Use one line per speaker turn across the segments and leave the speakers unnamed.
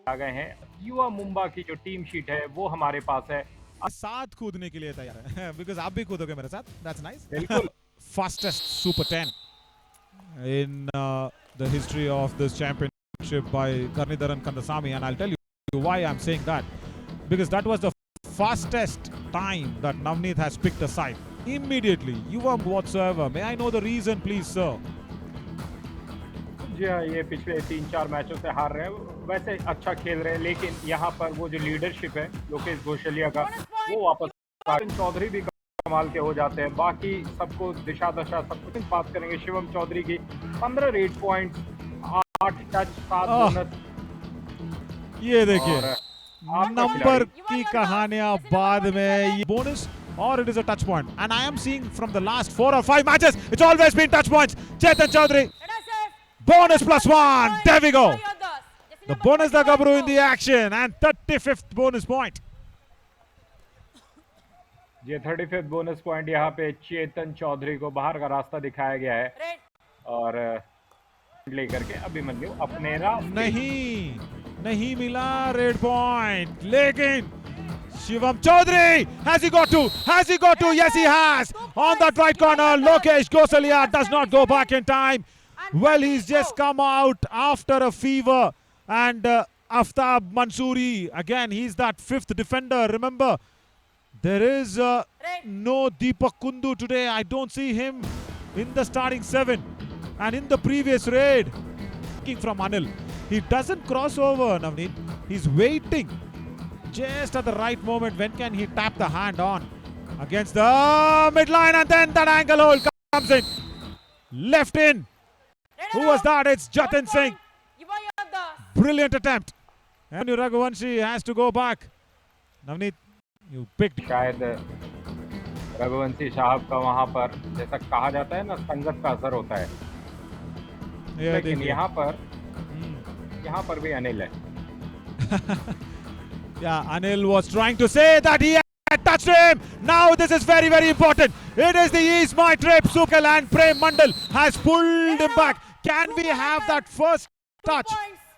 आ गए हैं। युवा मुंबा की जो टीम शीट है वो हमारे पास है।
साथ कूदने के लिए तैयार है बिकॉज आप भी कूदोगे मेरे साथ. That's nice.
बिल्कुल।
Fastest Super 10 in the history of this championship by Karnidharan Kandasamy, and I'll tell you why I'm saying that, because that was the fastest time that Navneet has picked a side immediately. Yuva whatsoever. May I know the reason, please, sir?
जी हाँ, ये पिछले 3-4 मैचों से हार रहे हैं। वैसे अच्छा खेल रहे हैं, लेकिन यहाँ पर वो जो लीडरशिप है लोकेश घोषालिया का, वो वापस चौधरी भी कमाल के हो जाते हैं। बाकी सबको दिशा दशा सब कुछ बात करेंगे। शिवम चौधरी की 15 रेड पॉइंट्स, 8 टच, 7 बोनस।
ये देखिए नंबर की कहानियां बाद में. ये bonus or it is a touch point, and I am seeing from the last 4 or 5 matches it's always been touch points. Chetan Chaudhary, bonus +1. There we go. The bonus the Gabru in the action, and 35th bonus point.
ये 35th bonus point यहाँ पे चेतन चौधरी को बाहर का रास्ता दिखाया गया है और लेकर के अभिमन्यु अपने रास्ते.
नहीं मिला रेड पॉइंट, लेकिन Shivam Chaudhary, has he got to? Yes, he has. On that right corner, Lokesh Gosalia does not go back in time. Well, he's just come out after a fever. And Aftab Mansoori, again, he's that 5th defender. Remember, there is no Deepak Kundu today. I don't see him in the starting 7. And in the previous raid, from Anil, he doesn't cross over, Navneet. He's waiting just at the right moment. When can he tap the hand on against the midline, and then that angle hole comes in. Left in. Who was that? It's Jatin Singh. Brilliant attempt. And Raghuvanshi has to go back. Navneet, you picked.
शायद रघुवंशी साहब का वहां पर जैसा कहा जाता है ना, संगत का असर होता है. लेकिन यहाँ पर भी अनिल है.
Yeah, Anil was trying to say that he had touched him. Now this is very, very important. It is the East My Trip. Sukal and Prem Mandal has pulled him back. Can we have that first touch?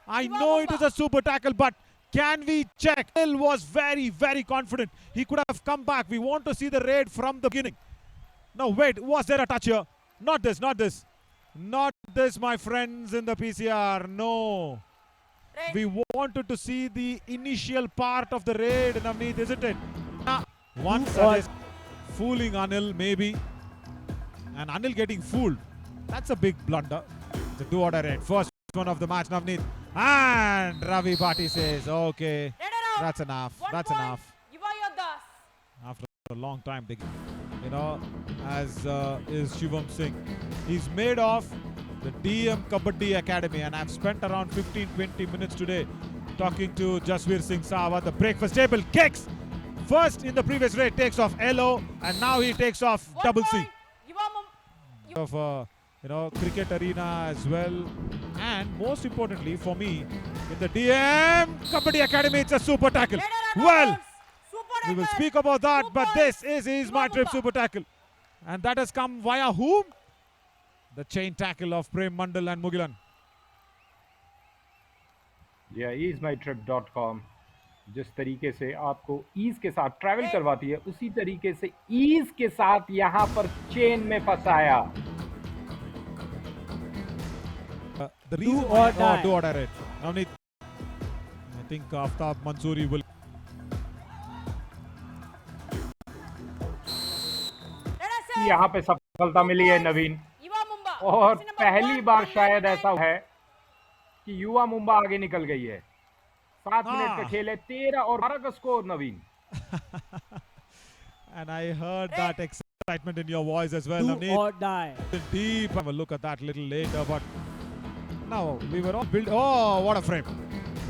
I know it is a super tackle, but can we check? Anil was very, very confident. He could have come back. We want to see the raid from the beginning. Now wait, was there a touch here? Not this, my friends in the PCR. No. We wanted to see the initial part of the raid, Navneet, isn't it? Once that is fooling Anil, maybe. And Anil getting fooled. That's a big blunder. It's a do-or-die raid. First one of the match, Navneet. And Ravi Bhati says, okay, that's enough. After a long time, as is Shivam Singh. He's made of the DM Kabaddi Academy, and I've spent around 15-20 minutes today talking to Jasveer Singh Sahwat. The breakfast table kicks. First in the previous raid takes off LO, and now he takes off double C. Of cricket arena as well, and most importantly for me, in the DM Kabaddi Academy, it's a super tackle. Well, we will speak about that, but this is my trip super tackle, and that has come via whom? The chain tackle of Prem Mandal and Mugilan.
Yeah, easemytrip.com जिस तरीके से आपको ease के साथ travel करवाती है, उसी तरीके से ईज के साथ यहाँ पर चेन में फंसाया.
The reason do or die. Navneet, I think Aftab Mansoori will.
यहाँ पे सफलता मिली है नवीन, और पहली बार शायद ऐसा है कि युवा मुंबा आगे निकल गई है. 7 मिनट का खेल है, 13 और 12 का score Naveen.
And I heard that excitement in your voice as well.
Do or die.
Deep. Have a look at that little later, but now we were all built. Oh, what a frame!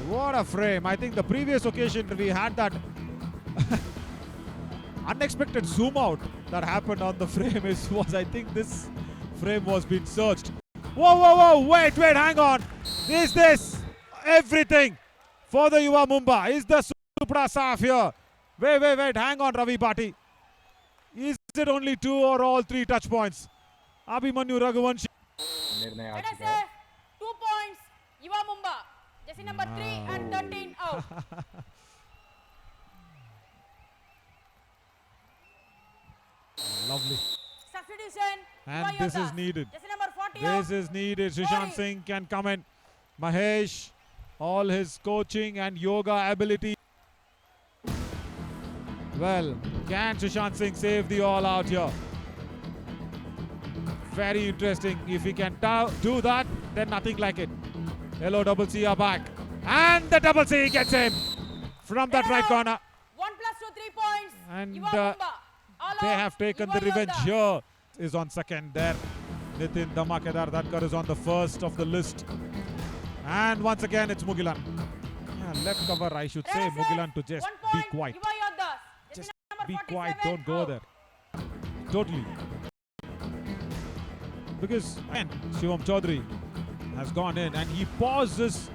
What a frame! I think the previous occasion we had that unexpected zoom out that happened on the frame was I think this frame was being searched. Whoa! Wait! Hang on! Is this everything for the Yuva Mumba? Is the Supra Saf here? Wait! Hang on, Ravi Bhati. Is it only 2 or all 3 touch points? Abhimanyu Raghuvanshi.
निर्णय आ चुका है.
2 points, Yuva Mumba.
Jersey number 3 and 13 out.
Lovely.
Substitution.
And
Yuva
this is
Yodhas.
needed.
Jersey number 40
This
out.
is needed. Sushant
Body.
Singh can come in. Mahesh, all his coaching and yoga ability. Well, can Sushant Singh save the all out here? Very interesting. If he can do that, then nothing like it. Hello, Double C are back. And the Double C gets him from that right corner.
1 plus 2, 3 points.
And
Yuva Mumba. All
they
out.
have taken
Yuva
the revenge
Yodhas.
here. Is on second there. Nitin Dhamakedar Dhankar is on the first of the list. And once again, it's Mugilan. Yeah, left cover, I should say,
Red
Mugilan to
set.
just
1
be
point.
quiet.
Yuva Yodhas. Jersey
Just
number
be
47
quiet, don't go
out.
there. Totally. Because, man, Shivam Chaudhary has gone in and he pauses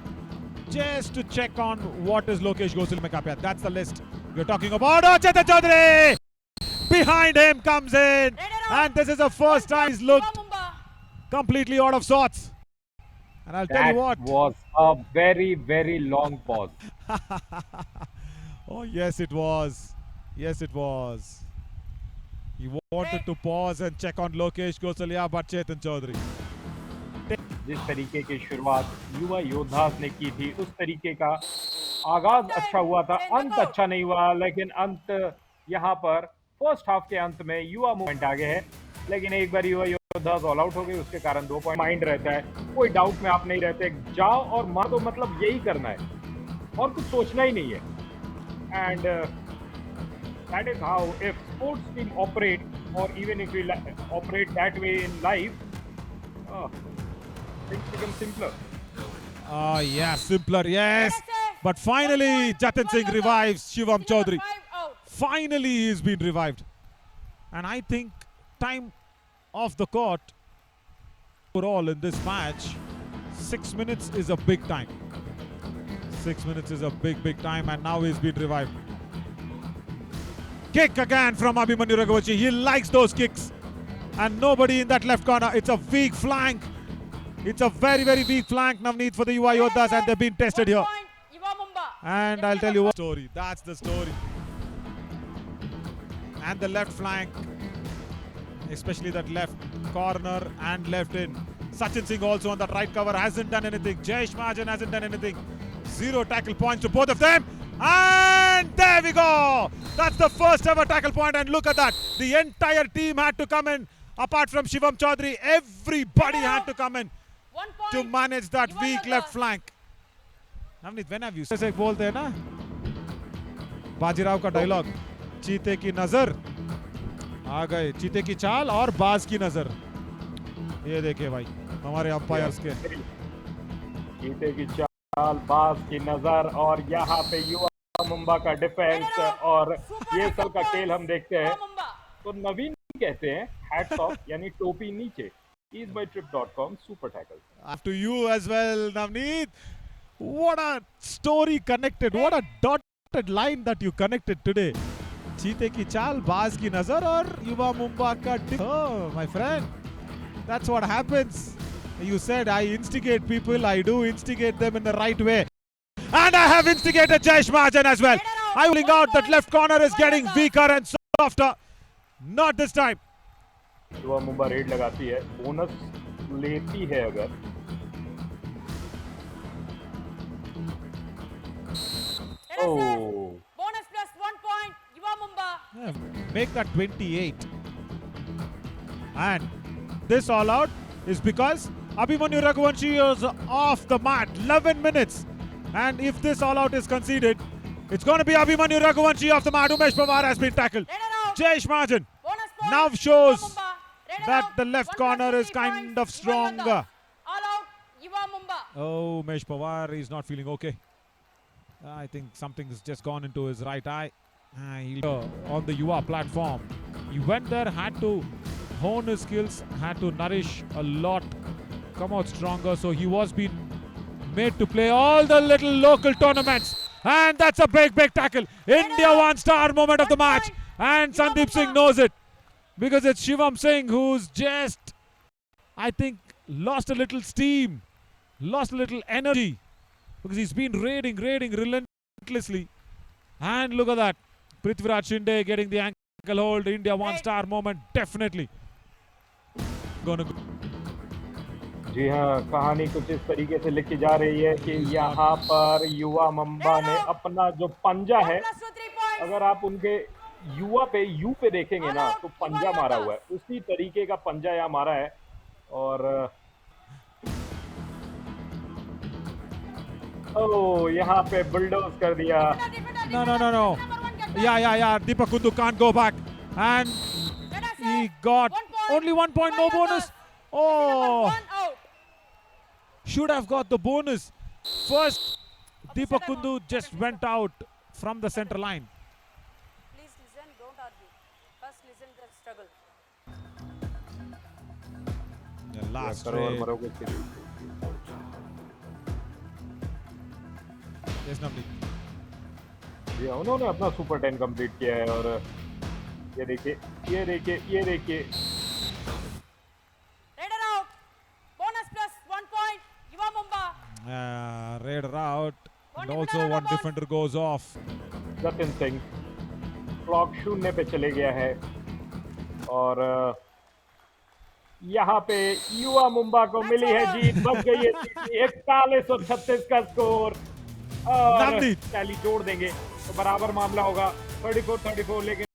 just to check on what is Lokesh Gosalia make up here. That's the list we're talking about. Oh, Chetan Chaudhary! Behind him comes in. And this is the first time he's looked
Yuva Mumba.
completely out of sorts. And I'll tell
That
you what.
was a very, very long pause.
Oh, yes, it was. Yes, it was. He wanted to pause and check on Lokesh Gosalia, but Chetan Chaudhary.
जिस तरीके की शुरुआत युवा योद्धास ने की थी उस तरीके का आगाज अच्छा हुआ था, अंत अच्छा नहीं हुआ, लेकिन अंत यहाँ पर फर्स्ट हाफ के अंत में युवा मूवमेंट आगे है, लेकिन एक बार युवा योद्धास ऑल आउट हो गए, उसके कारण 2 पॉइंट माइंड रहता है, कोई डाउट में आप नहीं रहते, जाओ और मार दो, मतलब यही करना है और कुछ सोचना ही नहीं है. And that is how if sports team operate, or even if we operate that way in life, things become simpler.
Oh, yeah, simpler, yes. But finally, Jatin Singh revives Shivam Chaudhary.
5 out.
Finally, he's been revived. And I think time off the court overall in this match, 6 minutes is a big time. 6 minutes is a big, big time, and now he's been revived. Kick again from Abhimanyu Raghuvanshi. He likes those kicks. And nobody in that left corner. It's a weak flank. It's a very, very weak flank, Navneet, for the Yuva Yodhas, and they've been tested
1
here.
point. Yuva Mumba.
And I'll tell you what story. That's the story. And the left flank, especially that left corner and left in. Sachin Singh also on that right cover hasn't done anything. Jayesh Mahajan hasn't done anything. 0 tackle points to both of them. And there we go. That's the first ever tackle point. And look at that. The entire team had to come in. Apart from Shivam Chaudhary, everybody had to come in
1 point.
to manage that
Yuva
weak
Yodhas.
left flank. Navneet, when have you ऐसे बोलते हैं ना बाजीराव का dialogue, चीते की नजर आ गए, चीते की चाल और बाज की नजर. ये देखिए भाई हमारे अंपायर्स के.
चीते की चाल, बाज की नजर, और यहाँ पे युवा मुंबा का डिफेंस और ये सब का खेल हम देखते हैं.
Yuva Mumba.
तो नवीन कहते हैं हैट्स ऑफ, यानी टोपी नीचे. easebytrip.com super tackles.
After you as well, Navneet. What a story connected. What a dotted line that you connected today. चीते की चाल, बाज की नजर और युवा मुंबा का oh, my friend. That's what happens. You said I instigate people. I do instigate them in the right way. And I have instigated Jayesh Mahajan as well. I will out that left corner is getting weaker and softer. Not this time.
युवा Mumba red लगाती है, bonus लेती है अगर. Oh.
Bonus plus 1 point. Yuva Mumba.
Yeah, make that 28. And this all out is because Abhimanyu Raghuvanshi is off the mat 11 minutes. And if this all out is conceded, it's going to be Abhimanyu Raghuvanshi off the mat. Umesh Pawar has been tackled.
Red out.
Jayesh Mahajan
Bonus point.
now shows
Yuva Mumba. Red
that
out.
the left
1 plus
corner
2,
is
3
kind
points.
of
Yuva
stronger.
Yodhas. All out. Yuva Mumba.
Oh, Umesh Pawar is not feeling okay. I think something's just gone into his right eye. On the Yuva platform. He went there, had to hone his skills, had to nourish a lot, come out stronger. So he was being made to play all the little local tournaments. And that's a big, big tackle. India one star moment of the match. And Sandeep Singh knows it. Because it's Shivam Singh who's just, I think, lost a little steam, lost a little energy. because he's been raiding relentlessly. And look at that. Prithviraj Shinde getting the ankle hold. India one-star moment. Definitely gonna go.
जी हाँ, कहानी कुछ इस तरीके से लिखी जा रही है कि यहाँ पर युवा मुंबा ने अपना जो पंजा है,
1 plus 2, 3 points.
अगर आप उनके युवा पे यू पे देखेंगे ना तो पंजा मारा हुआ है, उसी तरीके का पंजा यहाँ मारा है। और ओ यहाँ पे बुलडोज कर दिया।
No.
Number 1 captain.
Yeah. Deepak Kundu can't go back. And
Let us
he
say
got
1 point.
only 1 point, no
Yuva
bonus.
Yadavs.
Oh,
One out.
should have got the bonus. First, Deepak
Second
Kundu
one.
just went out from the center line.
Please listen, don't argue. First listen the struggle.
The last
crore
raid.
मरोगे के लिए।
There's nobody.
जी हाँ, उन्होंने अपना super 10 complete किया है। और ये देखिए।
Raider out. Bonus plus 1 point. Yuva Mumba.
Raider out. And
One
also
defender
one
on the
defender goes off.
Jatin Singh clock 0 पे चले गया है। और यहाँ पे युवा मुंबा को मिली है जीत, बच गई है 4136 का स्कोर। और
नवनीत।
टैली जोड़ देंगे तो बराबर मामला होगा 34-34, लेकिन